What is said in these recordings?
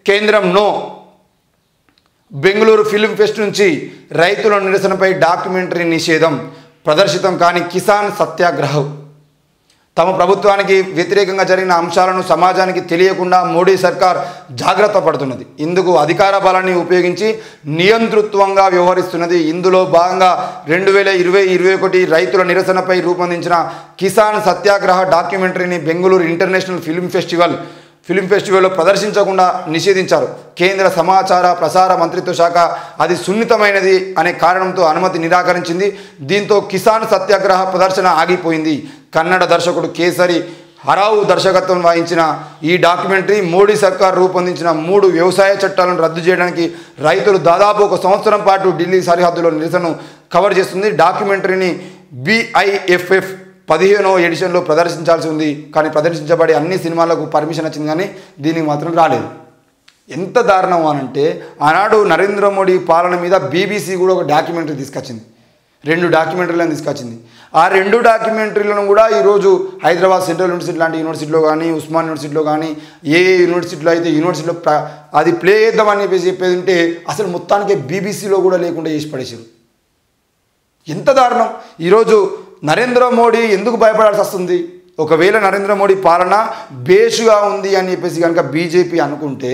కేంద్రం no. Bengaluru film pest నుంచి రైతుల నిరసనపై డాక్యుమెంటరీ నిషేధం. ప్రదర్శితం కాని కిసాన్ సత్యాగ్రహం. తమ ప్రభుత్వానికి వ్యతిరేకంగా జరిగిన అంశాలను సమాజానికి తెలియకుండా మోడీ సర్కార్ జాగ్రత్త పడుతున్నది. ఇందుకు అధికార బలాన్ని ఉపయోగించి నియంతృత్వంగా వ్యవహరిస్తున్నది. ఇందులో భాగంగా 2020-21 రైతుల నిరసనపై రూపొందించిన కిసాన్ సత్యాగ్రహ డాక్యుమెంటరీని బెంగళూరు ఇంటర్నేషనల్ ఫిల్మ్ ఫెస్టివల్లో ప్రదర్శించకుండా నిషేధించారు. కేంద్ర సమాచార ప్రసార మంత్రిత్వ శాఖ అది సున్నితమైనది అనే కారణంతో అనుమతి నిరాకరించింది. దీంతో కిసాన్ సత్యాగ్రహ ప్రదర్శన ఆగిపోయింది. కన్నడ దర్శకుడు కేసరి హరావు దర్శకత్వం వహించిన ఈ డాక్యుమెంటరీ మోడీ సర్కార్ రూపొందించిన 3 వ్యవసాయ చట్టాలను రద్దు చేయడానికి రైతులు దాదాపు 1 సంవత్సరం పాటు ఢిల్లీ సరిహద్దులో నిరసనను కవర్ చేస్తుంది. డాక్యుమెంటరీని BIFF 15వ ఎడిషన్లో ప్రదర్శించాల్సి ఉంది. కానీ ప్రదర్శించబడే అన్ని సినిమాలకు పర్మిషన్ వచ్చింది, కానీ దీనికి మాత్రం రాలేదు. ఎంత దారుణం అనంటే ఆనాడు నరేంద్ర మోడీ పాలన మీద BBC కూడా ఒక డాక్యుమెంటరీ తీసుకొచ్చింది. 2 డాక్యుమెంటరీలను తీసుకొచ్చింది. ఆ 2 డాక్యుమెంటరీలను కూడా ఈరోజు హైదరాబాద్ సెంట్రల్ యూనివర్సిటీ లాంటి యూనివర్సిటీలో కానీ, ఉస్మాన్ యూనివర్సిటీలో కానీ, ఏ యూనివర్సిటీలో అయితే యూనివర్సిటీలో అది ప్లే చేద్దామని చెప్పేది ఉంటే అసలు మొత్తానికి BBCలో కూడా లేకుండా చేసి పడేసారు. ఎంత దారుణం! ఈరోజు నరేంద్ర మోడీ ఎందుకు భయపడాల్సి వస్తుంది? ఒకవేళ నరేంద్ర మోడీ పాలన బేషుగా ఉంది అని చెప్పేసి కనుక బీజేపీ అనుకుంటే,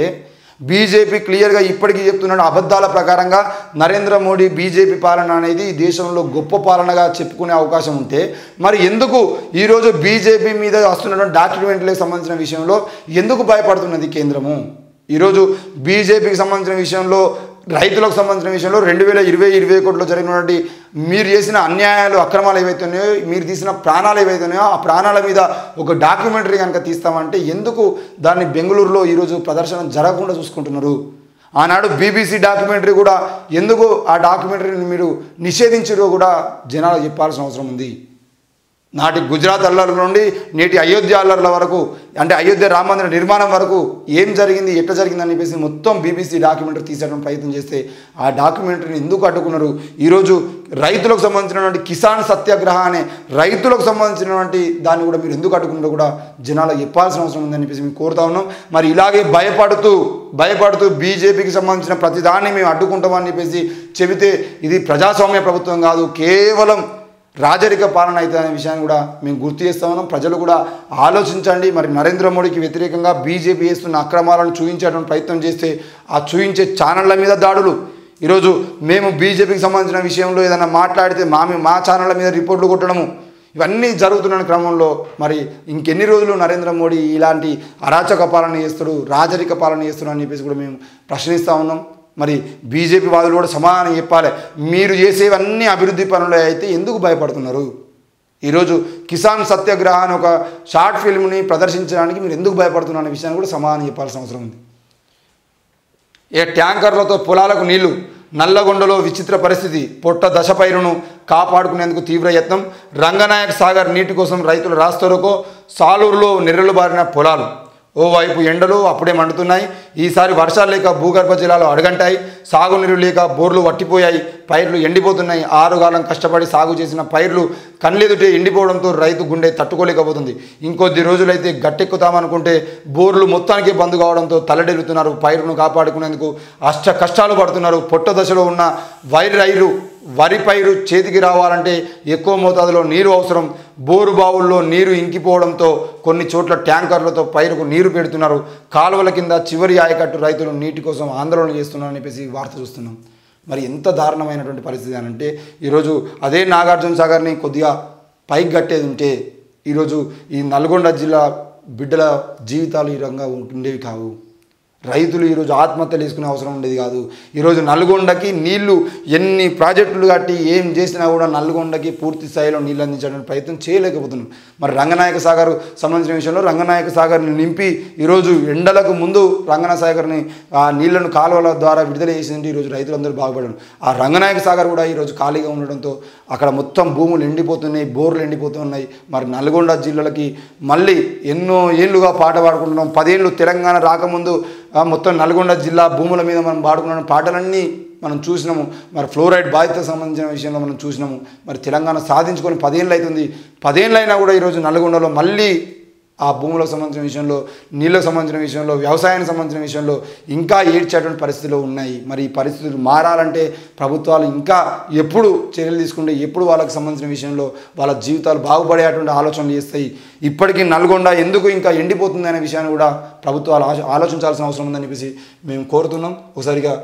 బీజేపీ క్లియర్గా ఇప్పటికీ చెప్తున్నాడు, అబద్ధాల ప్రకారంగా నరేంద్ర మోడీ బీజేపీ పాలన అనేది దేశంలో గొప్ప పాలనగా చెప్పుకునే అవకాశం ఉంటే, మరి ఎందుకు ఈరోజు బీజేపీ మీద వస్తున్నటువంటి డాక్యుమెంటరీలకు సంబంధించిన విషయంలో ఎందుకు భయపడుతున్నది కేంద్రము? ఈరోజు బీజేపీకి సంబంధించిన విషయంలో, రైతులకు సంబంధించిన విషయంలో 2020-21లో జరిగినటువంటి మీరు చేసిన అన్యాయాలు, అక్రమాలు ఏవైతే ఉన్నాయో, మీరు తీసిన ప్రాణాలు ఏవైతే ఉన్నాయో, ఆ ప్రాణాల మీద ఒక డాక్యుమెంటరీ కనుక తీస్తామంటే ఎందుకు దాన్ని బెంగళూరులో ఈరోజు ప్రదర్శన జరగకుండా చూసుకుంటున్నారు? ఆనాడు BBC డాక్యుమెంటరీ కూడా ఎందుకు ఆ డాక్యుమెంటరీని మీరు నిషేధించారో కూడా జనాలు చెప్పాల్సిన అవసరం ఉంది. నాటి గుజరాత్ అల్లర్ల నుండి నేటి అయోధ్య అల్లర్ల వరకు, అంటే అయోధ్య రామ మందిర నిర్మాణం వరకు ఏం జరిగింది, ఎట్లా జరిగిందని చెప్పేసి మొత్తం BBC డాక్యుమెంటరీ తీసేయడానికి ప్రయత్నం చేస్తే ఆ డాక్యుమెంటరీని ఎందుకు అడ్డుకున్నారు? ఈరోజు రైతులకు సంబంధించినటువంటి కిసాన్ సత్యాగ్రహ అనే రైతులకు సంబంధించినటువంటి దాన్ని కూడా మీరు ఎందుకు అడ్డుకున్నారో కూడా జనాలకు చెప్పాల్సిన అవసరం ఉందని చెప్పేసి మేము కోరుతా ఉన్నాం. మరి ఇలాగే భయపడుతూ బీజేపీకి సంబంధించిన ప్రతిదాన్ని మేము అడ్డుకుంటామని చెప్పేసి చెబితే ఇది ప్రజాస్వామ్య ప్రభుత్వం కాదు, కేవలం రాజరిక పాలన అయితే అనే విషయాన్ని కూడా మేము గుర్తు చేస్తా ఉన్నాం. ప్రజలు కూడా ఆలోచించండి. మరి నరేంద్ర మోడీకి వ్యతిరేకంగా బీజేపీ చేస్తున్న అక్రమాలను చూపించేటువంటి ప్రయత్నం చేస్తే ఆ చూపించే ఛానళ్ళ మీద దాడులు, ఈరోజు మేము బీజేపీకి సంబంధించిన విషయంలో ఏదైనా మాట్లాడితే మా ఛానళ్ళ మీద రిపోర్ట్లు కొట్టడము, ఇవన్నీ జరుగుతున్న క్రమంలో మరి ఇంకెన్ని రోజులు నరేంద్ర మోడీ ఇలాంటి అరాచక పాలన చేస్తాడు, రాజరిక పాలన చేస్తాడు అని చెప్పేసి కూడా మేము ప్రశ్నిస్తూ ఉన్నాం. మరి బీజేపీ వాదులు కూడా సమాధానం చెప్పాలి. మీరు చేసేవన్నీ అభివృద్ధి పనులు అయితే ఎందుకు భయపడుతున్నారు? ఈరోజు కిసాన్ సత్యాగ్రహ అని ఒక షార్ట్ ఫిల్మ్ని ప్రదర్శించడానికి మీరు ఎందుకు భయపడుతున్నారు అనే విషయాన్ని కూడా సమాధానం చెప్పాల్సిన అవసరం ఉంది. ట్యాంకర్లతో పొలాలకు నీళ్లు, నల్లగొండలో విచిత్ర పరిస్థితి, పొట్ట దశ పైరును కాపాడుకునేందుకు తీవ్ర యత్నం, రంగనాయక సాగర్ నీటి కోసం రైతులు రాస్తారోకో, సాలూరులో నెర్రెలు బారిన పొలాలు. ఓవైపు ఎండలు అప్పుడే మండుతున్నాయి. ఈసారి వర్షాలు లేక భూగర్భ జలాలు అడగంటాయి, సాగునీరు లేక బోర్లు వట్టిపోయాయి, పైర్లు ఎండిపోతున్నాయి. 6 కాలం కష్టపడి సాగు చేసిన పైర్లు కళ్ళెదుటే ఎండిపోవడంతో రైతు గుండె తట్టుకోలేకపోతుంది. ఇంకొద్ది రోజులైతే గట్టెక్కుతామనుకుంటే బోర్లు మొత్తానికి బంద్ కావడంతో తలడెలుతున్నారు. పైరును కాపాడుకునేందుకు అష్ట కష్టాలు పడుతున్నారు. పొట్ట దశలో ఉన్న వరి పైరు చేతికి రావాలంటే ఎక్కువ మోతాదులో నీరు అవసరం. బోరు బావుల్లో నీరు ఇంకిపోవడంతో కొన్ని చోట్ల ట్యాంకర్లతో పైరుకు నీరు పెడుతున్నారు. కాలువల కింద చివరి ఆయకట్టు రైతులు నీటి కోసం ఆందోళన చేస్తున్నారని చెప్పేసి వార్త చూస్తున్నాం. మరి ఎంత దారుణమైనటువంటి పరిస్థితి అని అంటే, ఈరోజు అదే నాగార్జున సాగర్ని కొద్దిగా పైకి కట్టేది ఉంటే ఈరోజు ఈ నల్గొండ జిల్లా బిడ్డల జీవితాలు ఈ రంగా ఉండేవి కావు. రైతులు ఈరోజు ఆత్మహత్యలు చేసుకునే అవసరం ఉండేది కాదు. ఈరోజు నల్గొండకి నీళ్లు ఎన్ని ప్రాజెక్టులు కట్టి ఏం చేసినా కూడా నల్గొండకి పూర్తి స్థాయిలో నీళ్ళు అందించడానికి ప్రయత్నం చేయలేకపోతున్నాం. మరి రంగనాయక సాగర్ సంబంధించిన విషయంలో రంగనాయక సాగర్ని నింపి ఈరోజు ఎండలకు ముందు రంగనాయక సాగర్ని ఆ నీళ్లను కాలువల ద్వారా విడుదల చేసింది. ఈరోజు రైతులందరూ బాగుపడరు. ఆ రంగనాయక సాగర్ కూడా ఈరోజు ఖాళీగా ఉండడంతో అక్కడ మొత్తం భూములు ఎండిపోతున్నాయి, బోర్లు ఎండిపోతున్నాయి. మరి నల్గొండ జిల్లాలకి మళ్ళీ ఎన్నో ఏళ్ళుగా పాట పాడుకుంటున్నాం. 10 ఏళ్ళు తెలంగాణ రాకముందు మొత్తం నల్గొండ జిల్లా భూముల మీద మనం పాడుకున్న పాటలన్నీ మనం చూసినాము. మరి ఫ్లోరైడ్ బాధితులకు సంబంధించిన విషయంలో మనం చూసినాము. మరి తెలంగాణ సాధించుకొని 10 ఏళ్ళు అవుతుంది. 10 ఏళ్ళు అయినా కూడా ఈరోజు నల్గొండలో మళ్ళీ ఆ భూములకు సంబంధించిన విషయంలో, నీళ్ళకు సంబంధించిన విషయంలో, వ్యవసాయానికి సంబంధించిన విషయంలో ఇంకా ఏడ్చేటువంటి పరిస్థితులు ఉన్నాయి. మరి ఈ పరిస్థితులు మారాలంటే ప్రభుత్వాలు ఇంకా ఎప్పుడు చర్యలు తీసుకుంటే ఎప్పుడు వాళ్ళకి సంబంధించిన విషయంలో వాళ్ళ జీవితాలు బాగుపడేటువంటి ఆలోచనలు చేస్తాయి. ఇప్పటికీ నల్గొండ ఎందుకు ఇంకా ఎండిపోతుంది అనే విషయాన్ని కూడా ప్రభుత్వాలు ఆలోచించాల్సిన అవసరం ఉందని చెప్పేసి మేము కోరుతున్నాం. ఒకసారిగా